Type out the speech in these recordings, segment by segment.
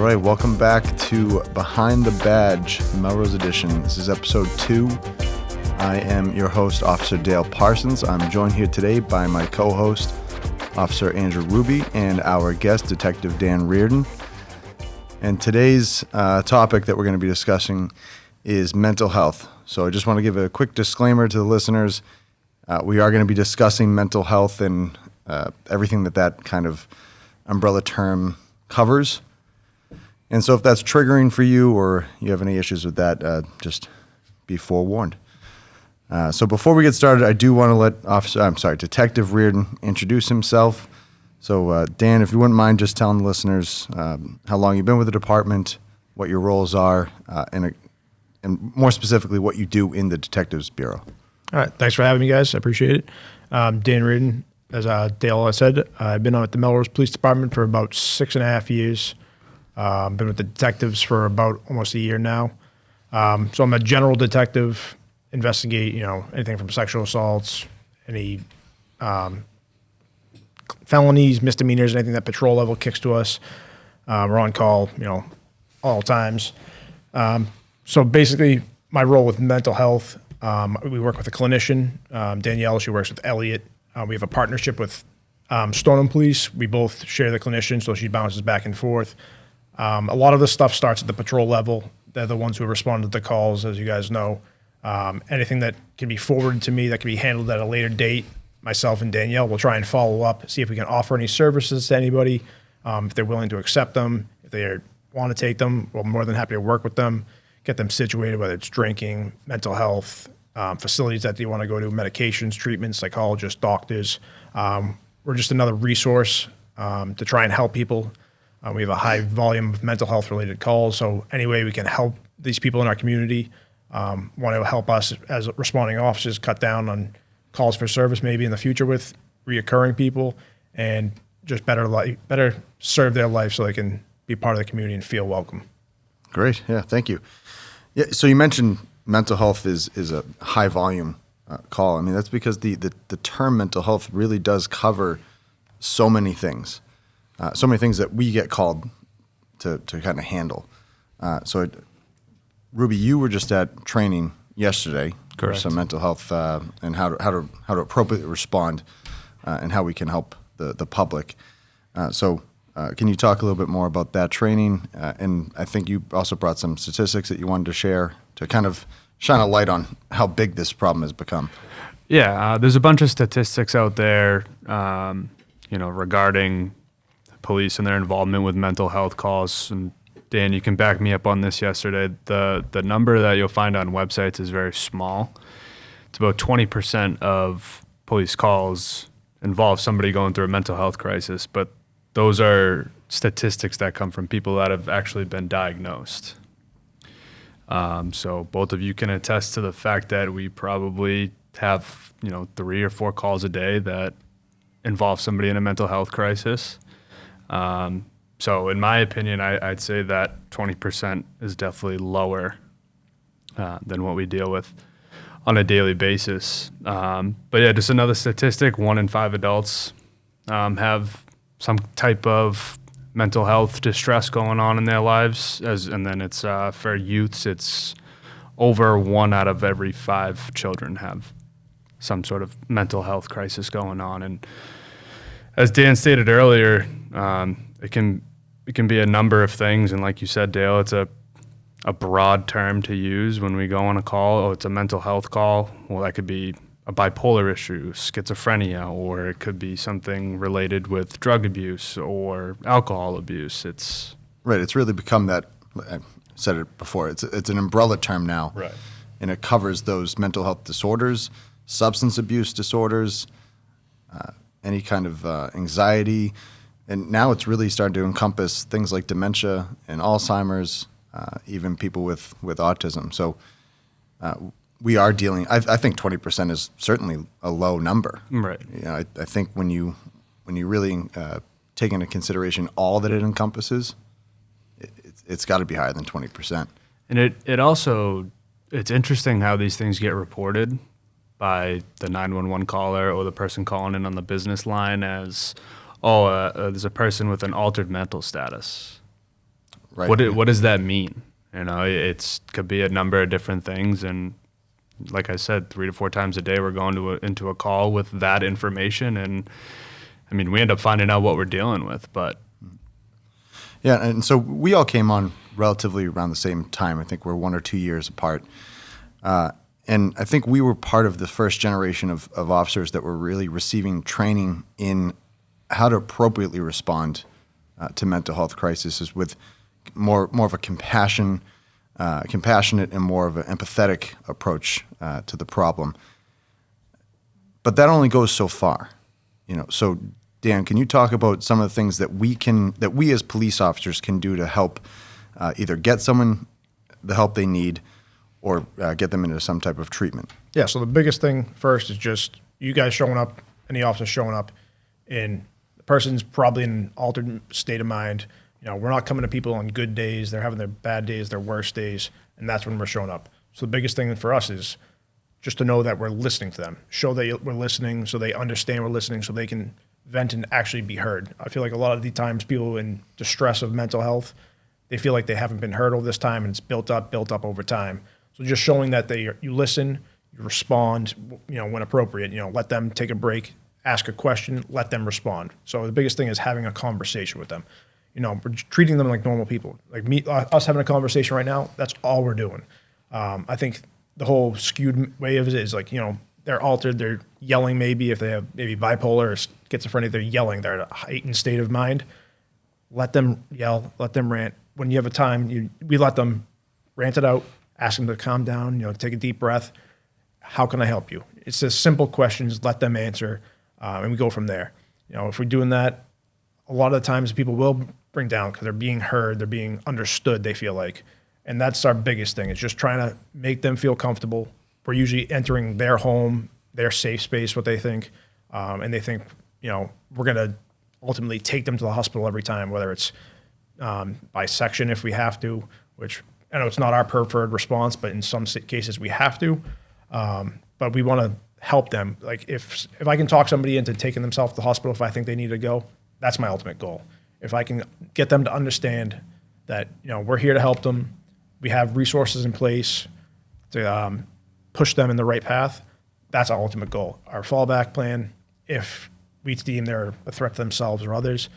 right, welcome back to Behind the Badge, Melrose Edition. This is episode 2. I am your host, Officer Dale Parsons. I'm joined here today by my co-host, Officer Andrew Ruby, and our guest, Detective Dan Reardon. And today's topic that we're going to be discussing is mental health. So I just want to give a quick disclaimer to the listeners. We are going to be discussing mental health and everything that kind of umbrella term covers. And so if that's triggering for you or you have any issues with that, just be forewarned. So before we get started, I do want to let Detective Reardon introduce himself. So Dan, if you wouldn't mind just telling the listeners how long you've been with the department, what your roles are, and more specifically, what you do in the Detectives Bureau. All right. Thanks for having me, guys. I appreciate it. Dan Reardon, as Dale said, I've been at the Melrose Police Department for about 6.5 years. Been with the detectives for about almost a year now. So I'm a general detective, investigate, anything from sexual assaults, any felonies, misdemeanors, anything that patrol level kicks to us. We're on call, all times. So basically my role with mental health, we work with a clinician, Danielle, she works with Elliot. We have a partnership with Stoneham Police. We both share the clinician, so she bounces back and forth. A lot of this stuff starts at the patrol level. They're the ones who respond to the calls, as you guys know. Anything that can be forwarded to me that can be handled at a later date, myself and Danielle will try and follow up, see if we can offer any services to anybody, if they're willing to accept them, if they want to take them, we're more than happy to work with them, get them situated, whether it's drinking, mental health, facilities that they want to go to, medications, treatments, psychologists, doctors. We're just another resource to try and help people. We have a high volume of mental health related calls, so any way we can help these people in our community, want to help us as responding officers cut down on calls for service maybe in the future with reoccurring people, and just better serve their life so they can be part of the community and feel welcome. Great. Yeah, thank you. Yeah, so you mentioned mental health is a high volume call. I mean, that's because the term mental health really does cover so many things that we get called to kind of handle. Ruby, you were just at training yesterday. Correct. For some mental health and how to appropriately respond and how we can help the public. Can you talk a little bit more about that training? And I think you also brought some statistics that you wanted to share to kind of shine a light on how big this problem has become. Yeah, there's a bunch of statistics out there, regarding police and their involvement with mental health calls. And Dan, you can back me up on this yesterday. The number that you'll find on websites is very small. It's about 20% of police calls involve somebody going through a mental health crisis, but those are statistics that come from people that have actually been diagnosed. So both of you can attest to the fact that we probably have, 3 or 4 calls a day that involve somebody in a mental health crisis. So in my opinion, I'd say that 20% is definitely lower than what we deal with on a daily basis. But yeah, just another statistic, 1 in 5 adults have some type of mental health distress going on in their lives. And then it's for youths, it's over 1 out of every 5 children have some sort of mental health crisis going on. And as Dan stated earlier, it can be a number of things, and like you said, Dale, it's a broad term to use when we go on a call. Oh, it's a mental health call. Well, that could be a bipolar issue, schizophrenia, or it could be something related with drug abuse or alcohol abuse. It's really become that. I said it before. It's an umbrella term now, right, and it covers those mental health disorders, substance abuse disorders, any kind of anxiety. And now it's really starting to encompass things like dementia and Alzheimer's, even people with autism. So we are dealing. I think 20% is certainly a low number. Right. I think when you really take into consideration all that it encompasses, it's got to be higher than 20%. And it also, it's interesting how these things get reported by the 911 caller or the person calling in on the business line as, there's a person with an altered mental status. Right. What does that mean? It's could be a number of different things. And like I said, 3 to 4 times a day, we're going into a call with that information. And I mean, we end up finding out what we're dealing with, but. Yeah. And so we all came on relatively around the same time. I think we're 1 or 2 years apart. And I think we were part of the first generation of officers that were really receiving training in how to appropriately respond to mental health crises with more of a compassionate and more of an empathetic approach to the problem. But that only goes so far, So Dan, can you talk about some of the things that we as police officers can do to help either get someone the help they need or get them into some type of treatment? Yeah. So the biggest thing first is just you guys showing up, any officer showing up, and the person's probably in an altered state of mind. We're not coming to people on good days. They're having their bad days, their worst days, and that's when we're showing up. So the biggest thing for us is just to know that we're listening to them. Show that we're listening so they understand we're listening so they can vent and actually be heard. I feel like a lot of the times people in distress of mental health, they feel like they haven't been heard over this time, and it's built up over time. So just showing that you listen, you respond, when appropriate, let them take a break, ask a question, let them respond. So the biggest thing is having a conversation with them. We're treating them like normal people. Like us having a conversation right now, that's all we're doing. I think the whole skewed way of it is like, they're altered, they're yelling maybe if they have maybe bipolar or schizophrenia, they're yelling, they're at a heightened state of mind. Let them yell, let them rant. When you have a time, we let them rant it out, ask them to calm down, take a deep breath. How can I help you? It's just simple questions, let them answer, and we go from there. If we're doing that, a lot of the times people will bring down because they're being heard, they're being understood, they feel like. And that's our biggest thing. It's just trying to make them feel comfortable. We're usually entering their home, their safe space, what they think. And they think, we're going to ultimately take them to the hospital every time, whether it's by section if we have to, which I know it's not our preferred response, but in some cases we have to. But we want to help them. Like if I can talk somebody into taking themselves to the hospital if I think they need to go, that's my ultimate goal. If I can get them to understand that, we're here to help them, we have resources in place to push them in the right path, that's our ultimate goal. Our fallback plan, if we deem they're a threat to themselves or others,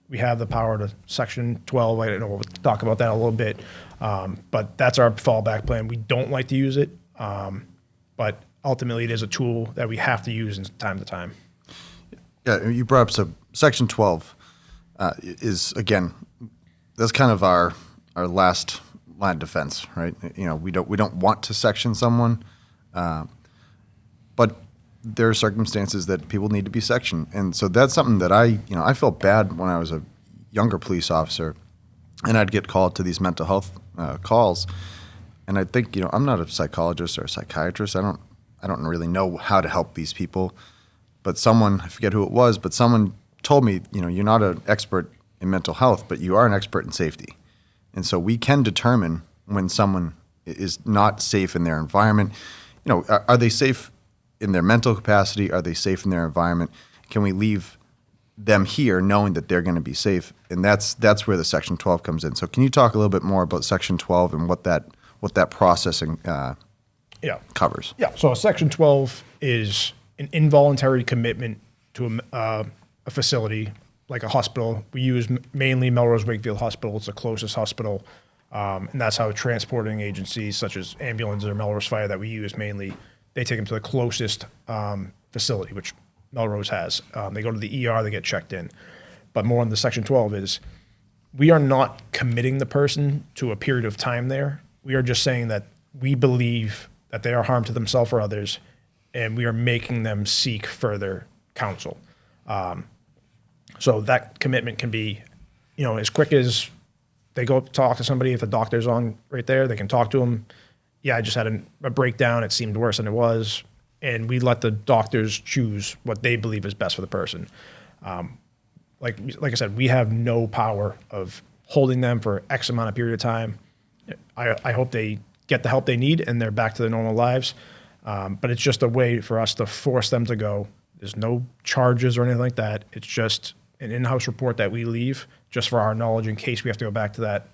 we have the power to Section 12. I don't know, we'll talk about that a little bit. But that's our fallback plan. We don't like to use it, but ultimately it is a tool that we have to use in time to time. Yeah, you brought up Section 12 is, again, that's kind of our last line of defense, right? We don't want to section someone, but there are circumstances that people need to be sectioned, and so that's something that I felt bad when I was a younger police officer, and I'd get called to these mental health calls, and I think I'm not a psychologist or a psychiatrist. I don't really know how to help these people, but someone, I forget who it was, but someone told me, you're not an expert in mental health, but you are an expert in safety. And so we can determine when someone is not safe in their environment. Are they safe in their mental capacity? Are they safe in their environment? Can we leave them here knowing that they're going to be safe? And that's where the Section 12 comes in. So can you talk a little bit more about Section 12 and what that processing covers? Yeah. So Section 12 is an involuntary commitment to a facility like a hospital. We use mainly Melrose Wakefield Hospital. It's the closest hospital. And that's how transporting agencies such as ambulances or Melrose Fire that we use mainly, they take them to the closest facility, which Melrose has. They go to the ER, they get checked in. But more on the Section 12 is we are not committing the person to a period of time there. We are just saying that we believe that they are harm to themselves or others, and we are making them seek further counsel. So that commitment can be, as quick as they go talk to somebody. If the doctor's on right there, they can talk to them. Yeah, I just had a breakdown. It seemed worse than it was. And we let the doctors choose what they believe is best for the person. Like I said, we have no power of holding them for X amount of period of time. I hope they get the help they need and they're back to their normal lives. But it's just a way for us to force them to go. There's no charges or anything like that. It's just an in-house report that we leave just for our knowledge in case we have to go back to that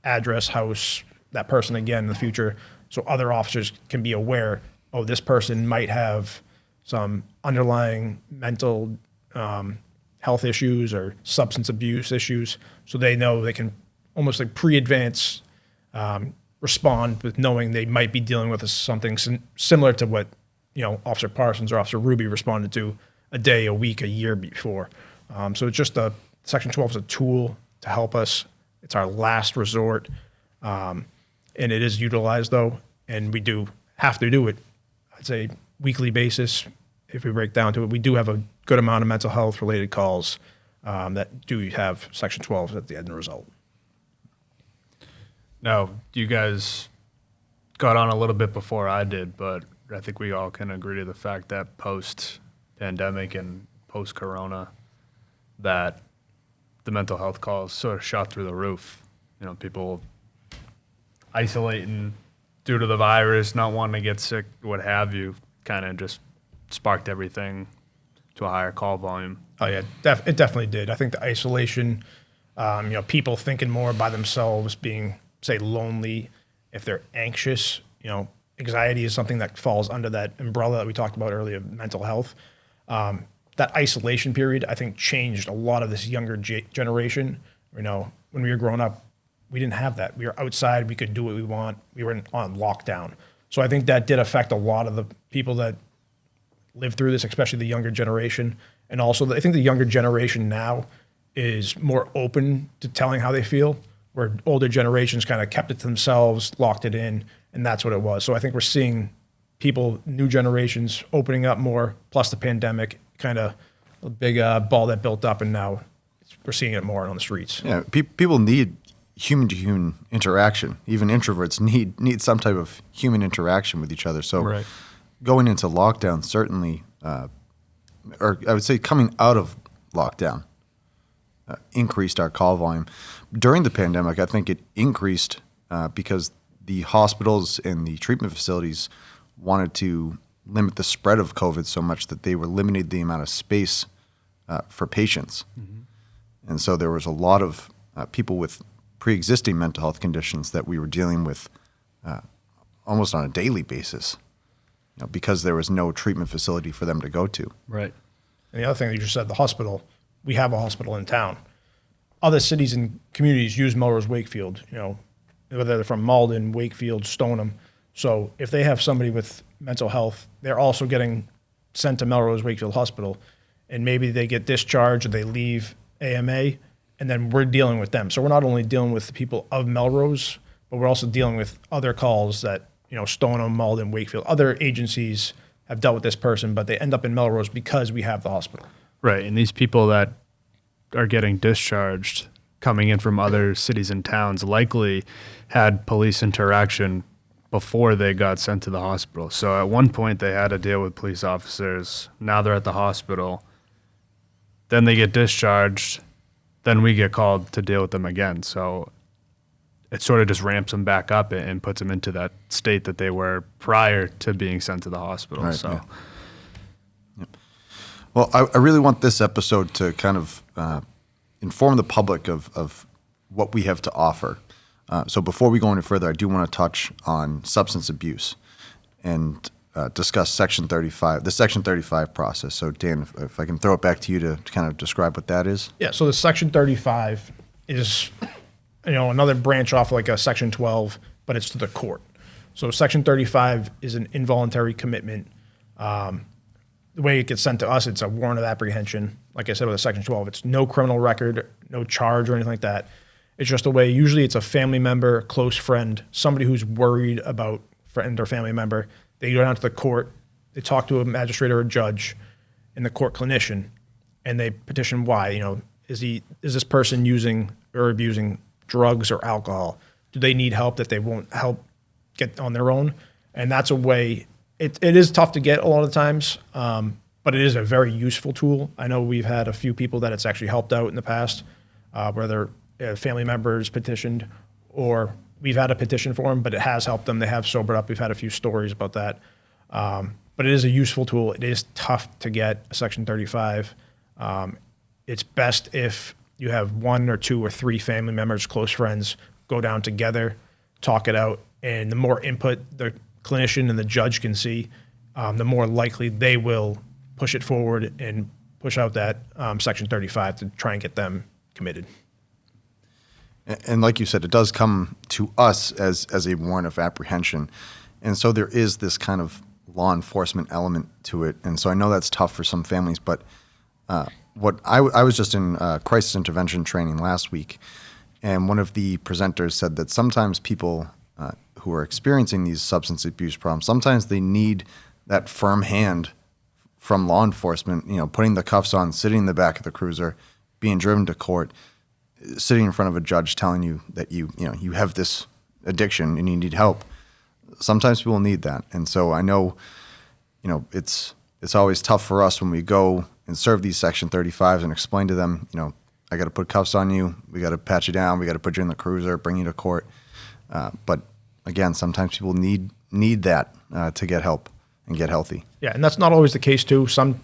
address, house, that person again in the future, so other officers can be aware, oh, this person might have some underlying mental health issues or substance abuse issues, so they know they can almost like pre-advance respond with knowing they might be dealing with something similar to what Officer Parsons or Officer Ruby responded to a day, a week, a year before. So it's just Section 12 is a tool to help us. It's our last resort, and it is utilized though, and we do have to do it. I'd say weekly basis. If we break down to it, we do have a good amount of mental health related calls that do have Section 12 at the end result. Now, you guys got on a little bit before I did, but I think we all can agree to the fact that post-pandemic and post-corona, that the mental health calls sort of shot through the roof. People isolating due to the virus, not wanting to get sick, what have you, kind of just sparked everything to a higher call volume. Oh yeah, it definitely did. I think the isolation, people thinking more by themselves, being, say, lonely, if they're anxious, anxiety is something that falls under that umbrella that we talked about earlier, mental health. That isolation period, I think, changed a lot of this younger generation. When we were growing up, we didn't have that. We were outside, we could do what we want. We were on lockdown. So I think that did affect a lot of the people that lived through this, especially the younger generation. And also, I think the younger generation now is more open to telling how they feel, where older generations kind of kept it to themselves, locked it in, and that's what it was. So I think we're seeing people, new generations, opening up more, plus the pandemic, kind of a big ball that built up, and now we're seeing it more on the streets. Yeah, people need human-to-human interaction. Even introverts need some type of human interaction with each other. So Right. Going into lockdown, certainly, or I would say coming out of lockdown, increased our call volume. During the pandemic, I think it increased because the hospitals and the treatment facilities wanted to limit the spread of COVID so much that they were limiting the amount of space for patients. Mm-hmm. And so there was a lot of people with pre-existing mental health conditions that we were dealing with almost on a daily basis, because there was no treatment facility for them to go to. Right. And the other thing that you just said, the hospital, we have a hospital in town. Other cities and communities use Melrose Wakefield, whether they're from Malden, Wakefield, Stoneham. So if they have somebody with mental health, they're also getting sent to Melrose Wakefield Hospital, and maybe they get discharged or they leave AMA, and then we're dealing with them. So we're not only dealing with the people of Melrose, but we're also dealing with other calls that, Stoneham, Malden, Wakefield, other agencies have dealt with this person, but they end up in Melrose because we have the hospital. Right. And these people that are getting discharged coming in from other cities and towns likely had police interaction before they got sent to the hospital. So at one point they had to deal with police officers. Now they're at the hospital. Then they get discharged. Then we get called to deal with them again. So it sort of just ramps them back up and puts them into that state that they were prior to being sent to the hospital. Right, so, yeah. Yep. Well, I really want this episode to kind of inform the public of what we have to offer. So before we go any further, I do want to touch on substance abuse and discuss Section 35, the Section 35 process. So Dan, if I can throw it back to you to kind of describe what that is. Yeah, so the Section 35 is, another branch off like a Section 12, but it's to the court. So Section 35 is an involuntary commitment. The way it gets sent to us, it's a warrant of apprehension. Like I said with a Section 12, it's no criminal record, no charge or anything like that. It's just a way, usually it's a family member, close friend, somebody who's worried about friend or family member. They go down to the court, they talk to a magistrate or a judge and the court clinician, and they petition why. Is this person using or abusing drugs or alcohol? Do they need help that they won't help get on their own? And that's a way, it is tough to get a lot of times, but it is a very useful tool. I know we've had a few people that it's actually helped out in the past, whether family members petitioned or we've had a petition for them, but it has helped them. They have sobered up. We've had a few stories about that. But it is a useful tool. It is tough to get a Section 35. It's best if you have 1 or 2 or 3 family members, close friends, go down together, talk it out, and the more input the clinician and the judge can see, the more likely they will push it forward and push out that Section 35 to try and get them committed. And like you said, it does come to us as a warrant of apprehension. And so there is this kind of law enforcement element to it. And so I know that's tough for some families, but what I was just in crisis intervention training last week, and one of the presenters said that sometimes people who are experiencing these substance abuse problems, sometimes they need that firm hand from law enforcement, putting the cuffs on, sitting in the back of the cruiser, being driven to court, sitting in front of a judge telling you that you have this addiction and you need help. Sometimes people need that. And so I know, it's always tough for us when we go and serve these Section 35s and explain to them, I got to put cuffs on you, we got to pat you down, we got to put you in the cruiser, bring you to court. But again, sometimes people need that to get help and get healthy. Yeah, and that's not always the case too. Some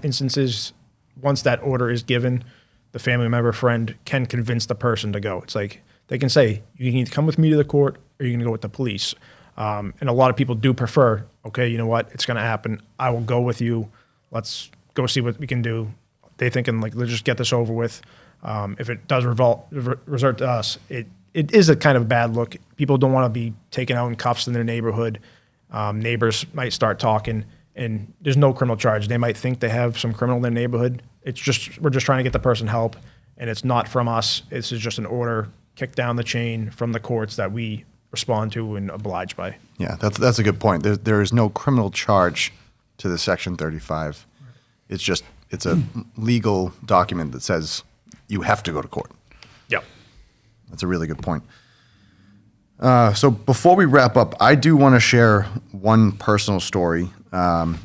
instances, once that order is given, the family member, friend can convince the person to go. It's like they can say, you need to come with me to the court or you can go with the police. And a lot of people do prefer, okay, you know what, it's going to happen. I will go with you. Let's go see what we can do. They thinking like, let's just get this over with. If it does resort to us, it is a kind of bad look. People don't want to be taken out in cuffs in their neighborhood. Neighbors might start talking, and there's no criminal charge. They might think they have some criminal in their neighborhood. We're just trying to get the person help, and it's not from us. This is just an order kicked down the chain from the courts that we respond to and oblige by. Yeah, that's a good point. There is no criminal charge to the Section 35. It's a legal document that says you have to go to court. Yep. That's a really good point. So before we wrap up, I do want to share one personal story. I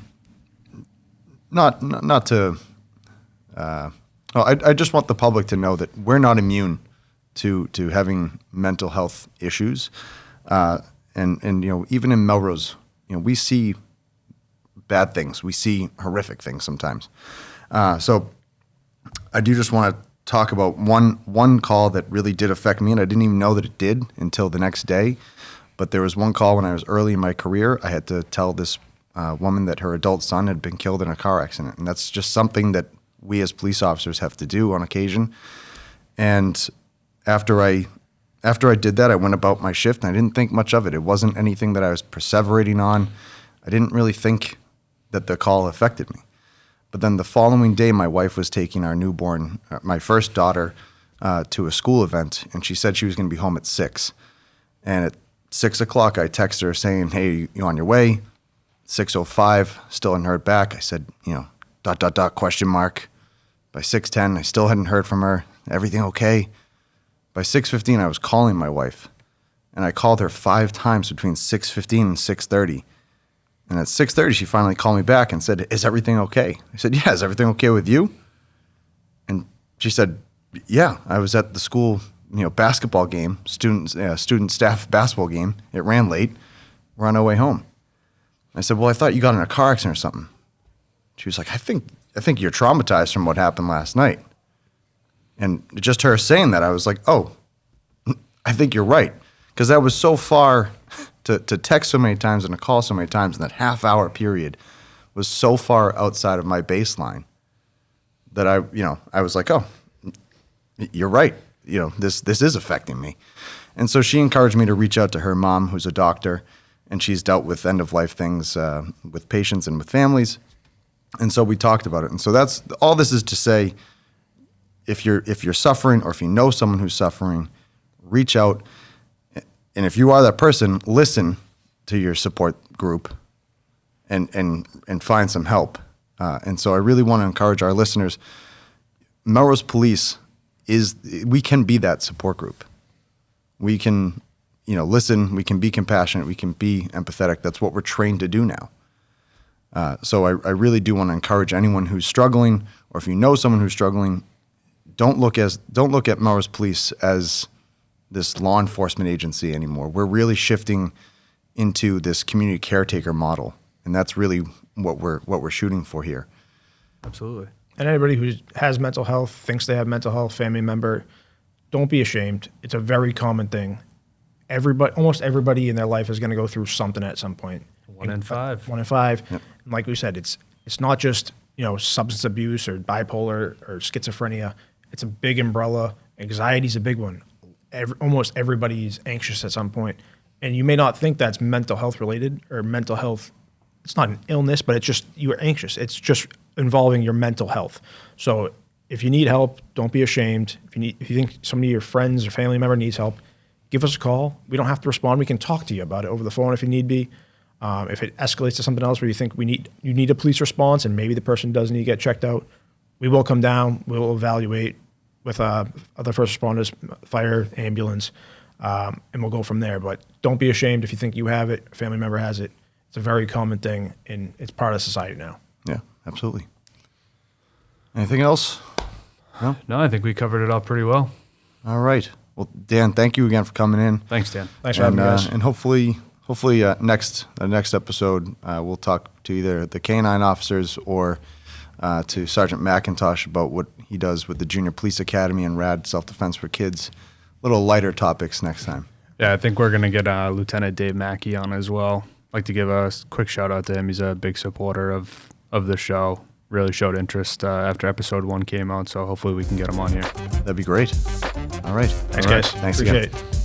just want the public to know that we're not immune to having mental health issues. And even in Melrose, we see bad things. We see horrific things sometimes. So I do just want to talk about one call that really did affect me, and I didn't even know that it did until the next day. But there was one call when I was early in my career. I had to tell this woman that her adult son had been killed in a car accident, and that's just something that we as police officers have to do on occasion. And after I did that, I went about my shift, and I didn't think much of it. It wasn't anything that I was perseverating on. I didn't really think that the call affected me. But then the following day, my wife was taking our newborn, my first daughter, to a school event, and she said she was going to be home at 6. And at 6 o'clock, I texted her saying, hey, you on your way? 6:05, still hadn't heard back. I said, question mark. By 6:10, I still hadn't heard from her. Everything okay? By 6:15, I was calling my wife, and I called her 5 times between 6:15 and 6:30. And at 6:30, she finally called me back and said, is everything okay? I said, yeah, is everything okay with you? And she said, yeah, I was at the school, basketball game, student staff basketball game. It ran late. We're on our way home. I said, well, I thought you got in a car accident or something. She was like, I think you're traumatized from what happened last night. And just her saying that, I was like, oh, I think you're right. Because that was so far, to text so many times and to call so many times in that half-hour period was so far outside of my baseline that I was like, oh, you're right. This is affecting me. And so she encouraged me to reach out to her mom, who's a doctor, and she's dealt with end-of-life things with patients and with families. And so we talked about it. And so that's all this is to say, if you're suffering or if you know someone who's suffering, reach out. And if you are that person, listen to your support group and find some help. And so I really want to encourage our listeners. Melrose Police we can be that support group. We can, listen, we can be compassionate, we can be empathetic. That's what we're trained to do now. So I really do want to encourage anyone who's struggling, or if you know someone who's struggling, don't look at Melrose Police as this law enforcement agency anymore. We're really shifting into this community caretaker model, and that's really what we're shooting for here. Absolutely. and anybody who has mental health, thinks they have mental health, family member, don't be ashamed. It's a very common thing. Almost everybody in their life is going to go through something at some point. 1 in 5. 1 in 5. Yep. And like we said, it's not just, substance abuse or bipolar or schizophrenia. It's a big umbrella. Anxiety is a big one. Almost everybody's anxious at some point. And you may not think that's mental health related or mental health. It's not an illness, but it's just you're anxious. It's just involving your mental health. So if you need help, don't be ashamed. If you think somebody, your friends or family member needs help, give us a call. We don't have to respond. We can talk to you about it over the phone if you need be. If it escalates to something else where you think you need a police response and maybe the person does need to get checked out, we will come down. We will evaluate with other first responders, fire, ambulance, and we'll go from there. But don't be ashamed if you think you have it, a family member has it. It's a very common thing, and it's part of society now. Yeah, absolutely. Anything else? No, I think we covered it all pretty well. All right. Well, Dan, thank you again for coming in. Thanks, Dan. Thanks for having me, guys. And hopefully, the next episode, we'll talk to either the K-9 officers or to Sergeant McIntosh about what he does with the Junior Police Academy and RAD Self-Defense for Kids. Little lighter topics next time. Yeah, I think we're going to get Lieutenant Dave Mackey on as well. I'd like to give a quick shout out to him. He's a big supporter of the show. Really showed interest after episode 1 came out, so hopefully we can get him on here. That'd be great. All right. Thanks, All right. guys. Thanks Appreciate again. it.